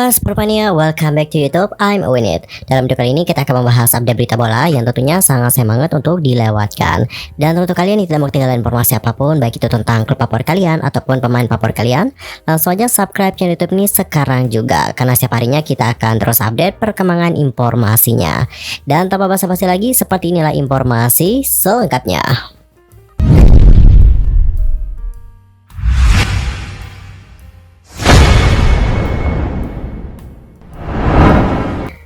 Halo Sportmania, welcome back to YouTube. I'm Winit. Dalam video kali ini kita akan membahas update berita bola yang tentunya sangat semangat untuk dilewatkan. Dan untuk kalian yang tidak mau ketinggalan informasi apapun, baik itu tentang klub favorit kalian ataupun pemain favorit kalian, langsung aja subscribe channel YouTube ini sekarang juga, karena setiap harinya kita akan terus update perkembangan informasinya. Dan tanpa basa-basi lagi, seperti inilah informasi selengkapnya.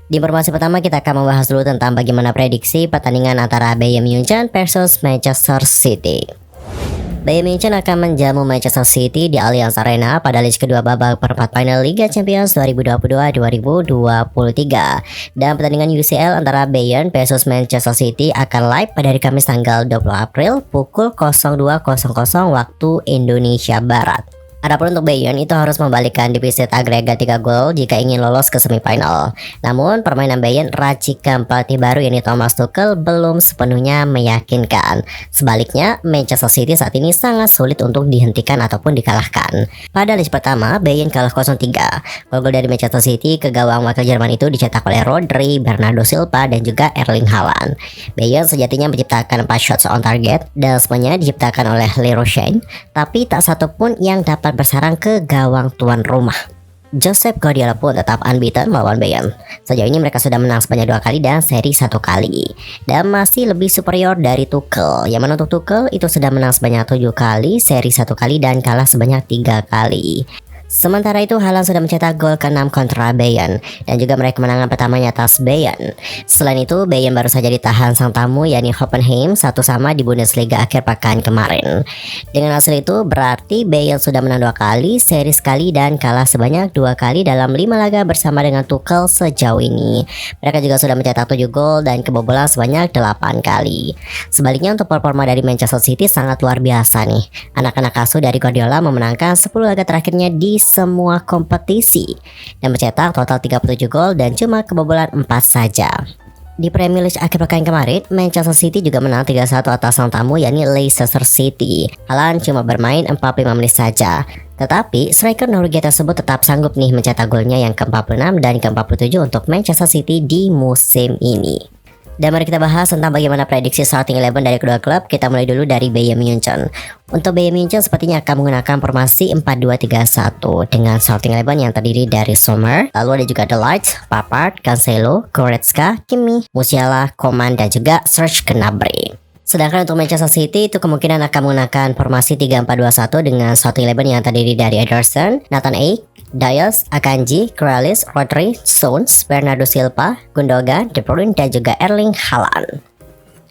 Di informasi pertama kita akan membahas dulu tentang bagaimana prediksi pertandingan antara Bayern Munchen versus Manchester City. Bayern Munchen akan menjamu Manchester City di Allianz Arena pada leg kedua babak perempat final Liga Champions 2022-2023. Dan pertandingan UCL antara Bayern versus Manchester City akan live pada hari Kamis tanggal 20 April pukul 02.00 waktu Indonesia Barat. Adapun untuk Bayern itu harus membalikkan defisit agregat 3 gol jika ingin lolos ke semifinal. Namun permainan Bayern racikan pelatih baru yakni Thomas Tuchel belum sepenuhnya meyakinkan. Sebaliknya Manchester City saat ini sangat sulit untuk dihentikan ataupun dikalahkan. Pada leg pertama Bayern kalah 0-3. Gol dari Manchester City ke gawang wakil Jerman itu dicetak oleh Rodri, Bernardo Silva dan juga Erling Haaland. Bayern sejatinya menciptakan 4 shots on target dan semuanya diciptakan oleh Leroy Sane, tapi tak satupun yang dapat bersarang ke gawang tuan rumah. Josep Guardiola pun tetap unbeaten melawan Bayern. Sejauh ini mereka sudah menang sebanyak 2 kali dan seri 1 kali, dan masih lebih superior dari Tuchel. Yang mana untuk Tuchel itu sudah menang sebanyak 7 kali, seri 1 kali dan kalah sebanyak 3 kali. Sementara itu Haaland sudah mencetak gol ke-6 kontra Bayern dan juga meraih kemenangan pertamanya atas Bayern. Selain itu Bayern baru saja ditahan sang tamu yakni Hoffenheim 1-1 di Bundesliga akhir pekan kemarin. Dengan hasil itu berarti Bayern sudah menang 2 kali, seri sekali dan kalah sebanyak 2 kali dalam 5 laga bersama dengan Tuchel sejauh ini. Mereka juga sudah mencetak 7 gol dan kebobolan sebanyak 8 kali. Sebaliknya untuk performa dari Manchester City sangat luar biasa nih. Anak-anak asuh dari Guardiola memenangkan 10 laga terakhirnya di semua kompetisi dan mencetak total 37 gol dan cuma kebobolan 4 saja. Di Premier League akhir pekan kemarin, Manchester City juga menang 3-1 atas sang tamu yakni Leicester City. Haaland cuma bermain 45 menit saja. Tetapi striker Norwegia tersebut tetap sanggup nih mencetak golnya yang ke-46 dan ke-47 untuk Manchester City di musim ini. Dan mari kita bahas tentang bagaimana prediksi starting 11 dari kedua klub. Kita mulai dulu dari Bayern Munchen. Untuk Bayern Munchen sepertinya akan menggunakan formasi 4-2-3-1 dengan starting 11 yang terdiri dari Sommer, lalu ada juga De Ligt, Pavard, Cancelo, Goretzka, Kimmich, Musiala, Coman dan juga Serge Gnabry. Sedangkan untuk Manchester City itu kemungkinan akan menggunakan formasi 3-4-2-1 dengan starting 11 yang terdiri dari Ederson, Nathan Ake, Dias, Akanji, Grealish, Rodri, Stones, Bernardo Silva, Gundogan, De Bruyne dan juga Erling Haaland.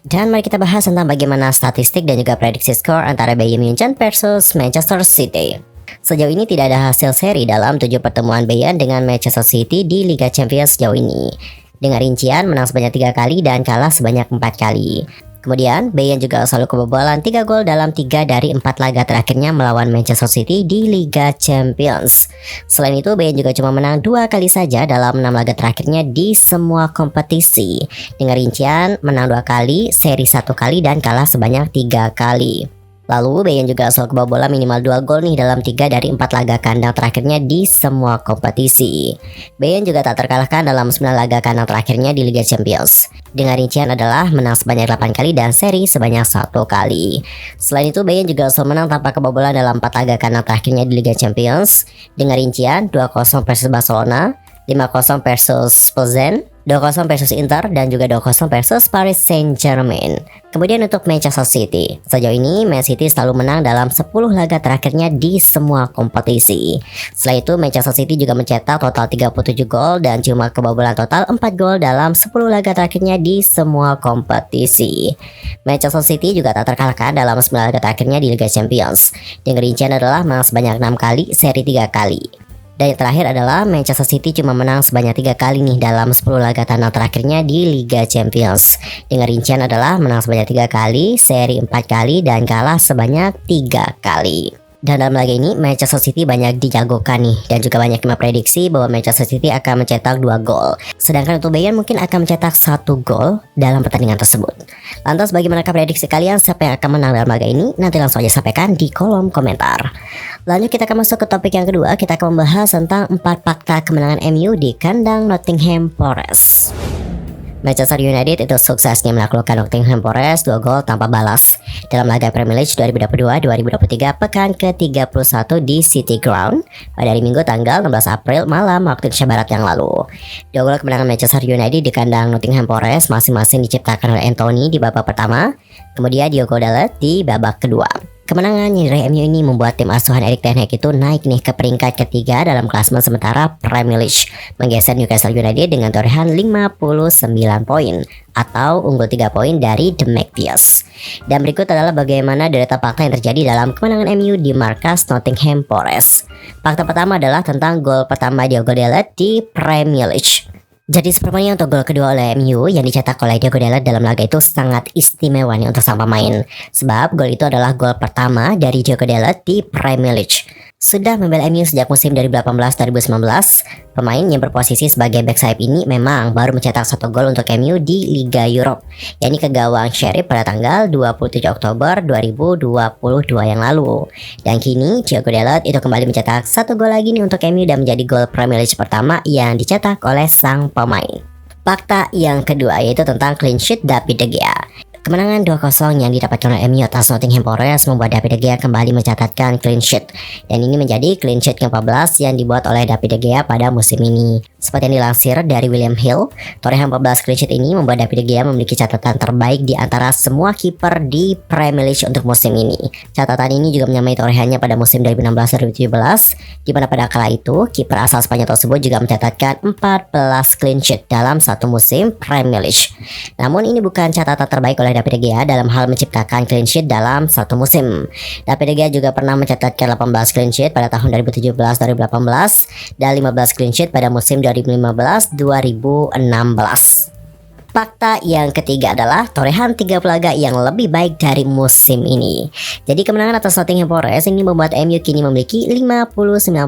Dan mari kita bahas tentang bagaimana statistik dan juga prediksi skor antara Bayern Munchen versus Manchester City. Sejauh ini tidak ada hasil seri dalam 7 pertemuan Bayern dengan Manchester City di Liga Champions sejauh ini. Dengan rincian menang sebanyak 3 kali dan kalah sebanyak 4 kali. Kemudian Bayern juga selalu kebobolan 3 gol dalam 3 dari 4 laga terakhirnya melawan Manchester City di Liga Champions. Selain itu Bayern juga cuma menang 2 kali saja dalam 6 laga terakhirnya di semua kompetisi. Dengan rincian menang 2 kali, seri 1 kali dan kalah sebanyak 3 kali. Lalu Bayern juga selalu kebobolan minimal 2 gol nih dalam 3 dari 4 laga kandang terakhirnya di semua kompetisi. Bayern juga tak terkalahkan dalam 9 laga kandang terakhirnya di Liga Champions. Dengan rincian adalah menang sebanyak 8 kali dan seri sebanyak 1 kali. Selain itu Bayern juga selalu menang tanpa kebobolan dalam 4 laga kandang terakhirnya di Liga Champions. Dengan rincian 2-0 versus Barcelona, 5-0 versus Pilsen, 2-0 versus Inter dan juga 2-0 versus Paris Saint-Germain. Kemudian untuk Manchester City, sejauh ini Man City selalu menang dalam 10 laga terakhirnya di semua kompetisi. Setelah itu Manchester City juga mencetak total 37 gol dan cuma kebobolan total 4 gol dalam 10 laga terakhirnya di semua kompetisi. Manchester City juga tak terkalahkan dalam 9 laga terakhirnya di Liga Champions. Dengan rincian adalah menang sebanyak 6 kali, seri 3 kali. Dan yang terakhir adalah Manchester City cuma menang sebanyak 3 kali nih dalam 10 laga tandang terakhirnya di Liga Champions. Dengan rincian adalah menang sebanyak 3 kali, seri 4 kali dan kalah sebanyak 3 kali. Dan dalam laga ini Manchester City banyak dijagokan nih, dan juga banyak yang memprediksi bahwa Manchester City akan mencetak 2 gol. Sedangkan untuk Bayern mungkin akan mencetak 1 gol dalam pertandingan tersebut. Lantas bagaimanakah prediksi kalian siapa yang akan menang dalam laga ini? Nanti langsung aja sampaikan di kolom komentar. Lanjut kita akan masuk ke topik yang kedua. Kita akan membahas tentang 4 fakta kemenangan MU di kandang Nottingham Forest. Manchester United itu suksesnya menaklukkan Nottingham Forest 2 gol tanpa balas dalam laga Premier League 2022-2023 pekan ke-31 di City Ground pada hari Minggu tanggal 16 April malam waktu Indonesia Barat yang lalu. 2 gol kemenangan Manchester United di kandang Nottingham Forest masing-masing diciptakan oleh Anthony di babak pertama, kemudian Diogo Dalot di babak kedua. Kemenangan yang diraih MU ini membuat tim asuhan Erik ten Hag itu naik nih ke peringkat ketiga dalam klasemen sementara Premier League, menggeser Newcastle United dengan torehan 59 poin atau unggul 3 poin dari The Magpies. Dan berikut adalah bagaimana deretan fakta yang terjadi dalam kemenangan MU di markas Nottingham Forest. Fakta pertama adalah tentang gol pertama Diogo Dalot di Premier League. Jadi sepertinya untuk gol kedua oleh MU yang dicetak oleh Diogo Dalot dalam laga itu sangat istimewa nih untuk sang pemain. Sebab gol itu adalah gol pertama dari Diogo Dalot di Premier League. Sudah membela MU sejak musim 2018-2019, pemain yang berposisi sebagai back sayap ini memang baru mencetak 1 gol untuk MU di Liga Europe, yakni ke gawang Sheriff pada tanggal 27 Oktober 2022 yang lalu. Dan kini Diogo Dalot itu kembali mencetak 1 gol lagi nih untuk MU dan menjadi gol Premier League pertama yang dicetak oleh sang pemain. Fakta yang kedua yaitu tentang clean sheet David De Gea. Kemenangan 2-0 yang didapatkan oleh MU atas Nottingham Forest membuat David De Gea kembali mencatatkan clean sheet. Dan ini menjadi clean sheet ke-14 yang dibuat oleh David De Gea pada musim ini. Seperti yang dilansir dari William Hill, torehan 14 clean sheet ini membuat David De Gea memiliki catatan terbaik di antara semua kiper di Premier League untuk musim ini. Catatan ini juga menyamai torehannya pada musim 2016-2017, di mana pada kala itu kiper asal Spanyol tersebut juga mencatatkan 14 clean sheet dalam satu musim Premier League. Namun ini bukan catatan terbaik oleh David De Gea dalam hal menciptakan clean sheet dalam satu musim. David De Gea juga pernah mencatatkan 18 clean sheet pada tahun 2017-2018 dan 15 clean sheet pada musim 2015-2016. Fakta yang ketiga adalah torehan 3 laga yang lebih baik dari musim ini. Jadi kemenangan atas Nottingham Forest ini membuat MU kini memiliki 59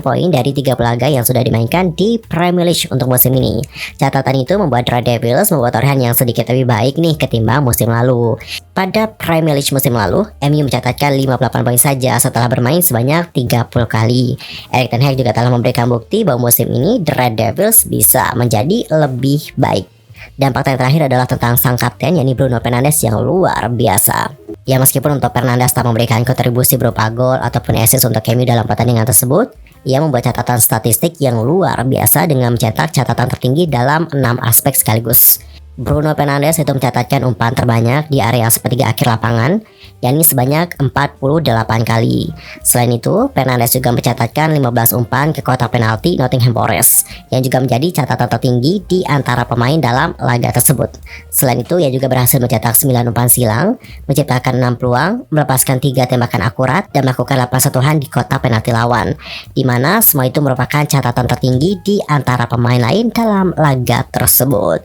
poin dari 3 laga yang sudah dimainkan di Premier League untuk musim ini. Catatan itu membuat Red Devils membuat torehan yang sedikit lebih baik nih ketimbang musim lalu. Pada Premier League musim lalu, MU mencatatkan 58 poin saja setelah bermain sebanyak 30 kali. Erik ten Hag juga telah memberikan bukti bahwa musim ini The Red Devils bisa menjadi lebih baik. Dan fakta yang terakhir adalah tentang sang kapten yakni Bruno Fernandes yang luar biasa. Ya meskipun untuk Fernandes tak memberikan kontribusi berupa gol ataupun assist untuk MU dalam pertandingan tersebut, ia membuat catatan statistik yang luar biasa dengan mencetak catatan tertinggi dalam 6 aspek sekaligus. Bruno Fernandes itu mencatatkan umpan terbanyak di area sepertiga akhir lapangan, yakni sebanyak 48 kali. Selain itu, Fernandes juga mencatatkan 15 umpan ke kotak penalti Nottingham Forest, yang juga menjadi catatan tertinggi di antara pemain dalam laga tersebut. Selain itu, ia juga berhasil mencetak 9 umpan silang, menciptakan 6 peluang, melepaskan 3 tembakan akurat, dan melakukan 8 sentuhan di kotak penalti lawan, di mana semua itu merupakan catatan tertinggi di antara pemain lain dalam laga tersebut.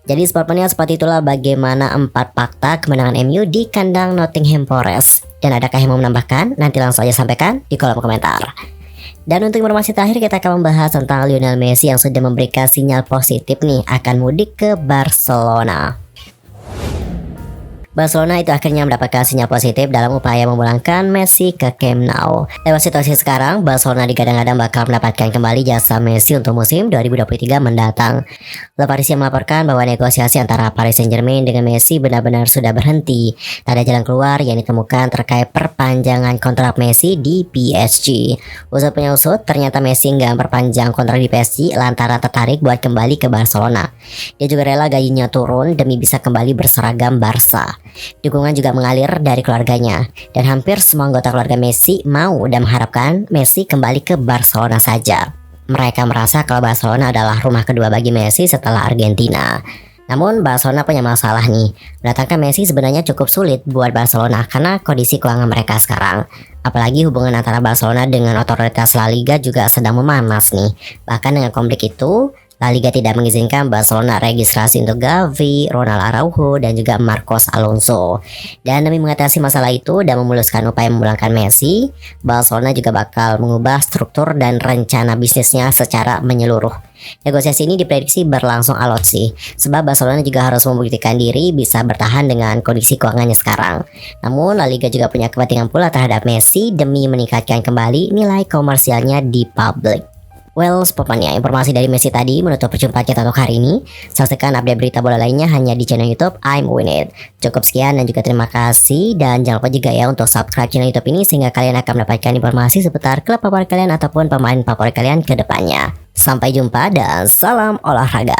Jadi seperti itulah bagaimana 4 fakta kemenangan MU di kandang Nottingham Forest. Dan adakah yang mau menambahkan? Nanti langsung aja sampaikan di kolom komentar. Dan untuk informasi terakhir kita akan membahas tentang Lionel Messi yang sudah memberikan sinyal positif nih akan mudik ke Barcelona. Barcelona itu akhirnya mendapatkan sinyal positif dalam upaya memulangkan Messi ke Camp Nou. Lewat situasi sekarang, Barcelona digadang-gadang bakal mendapatkan kembali jasa Messi untuk musim 2023 mendatang. Le Parisien melaporkan bahwa negosiasi antara Paris Saint-Germain dengan Messi benar-benar sudah berhenti. Tak ada jalan keluar yang ditemukan terkait perpanjangan kontrak Messi di PSG. Usut punya usut, ternyata Messi nggak perpanjang kontrak di PSG lantaran tertarik buat kembali ke Barcelona. Dia juga rela gajinya turun demi bisa kembali berseragam Barca. Dukungan juga mengalir dari keluarganya, dan hampir semua anggota keluarga Messi mau dan mengharapkan Messi kembali ke Barcelona saja. Mereka merasa kalau Barcelona adalah rumah kedua bagi Messi setelah Argentina. Namun Barcelona punya masalah nih. Mendatangkan Messi sebenarnya cukup sulit buat Barcelona karena kondisi keuangan mereka sekarang. Apalagi hubungan antara Barcelona dengan otoritas La Liga juga sedang memanas nih. Bahkan dengan konflik itu, La Liga tidak mengizinkan Barcelona registrasi untuk Gavi, Ronald Araujo, dan juga Marcos Alonso. Dan demi mengatasi masalah itu dan memuluskan upaya memulangkan Messi, Barcelona juga bakal mengubah struktur dan rencana bisnisnya secara menyeluruh. Negosiasi ini diprediksi berlangsung alot sih, sebab Barcelona juga harus membuktikan diri bisa bertahan dengan kondisi keuangannya sekarang. Namun La Liga juga punya kepentingan pula terhadap Messi demi meningkatkan kembali nilai komersialnya di publik. Well, spotmannya informasi dari Messi tadi menutup perjumpaan kita untuk hari ini. Saksikan update berita bola lainnya hanya di channel YouTube I'm Win It. Cukup sekian dan juga terima kasih, dan jangan lupa juga ya untuk subscribe channel YouTube ini sehingga kalian akan mendapatkan informasi seputar klub favorit kalian ataupun pemain favorit kalian ke depannya. Sampai jumpa dan salam olahraga.